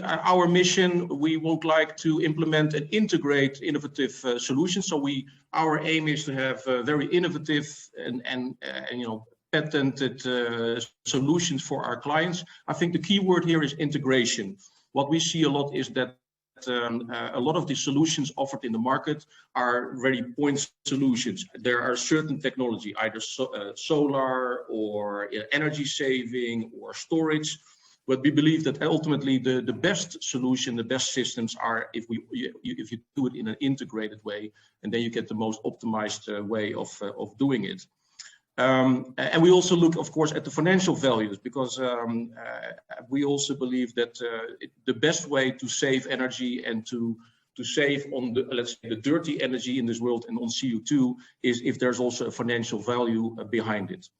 our mission, we would like to implement and integrate innovative solutions. So our aim is to have very innovative and patented solutions for our clients. I think the key word here is integration. What we see a lot is that a lot of the solutions offered in the market are very point solutions. There are certain technology, either solar or energy saving or storage. But we believe that ultimately the best solution, the best systems are if you do it in an integrated way, and then you get the most optimized way of doing it. And we also look, of course, at the financial values, because we also believe that the best way to save energy and to save on the, let's say, the dirty energy in this world and on CO2 is if there's also a financial value behind it.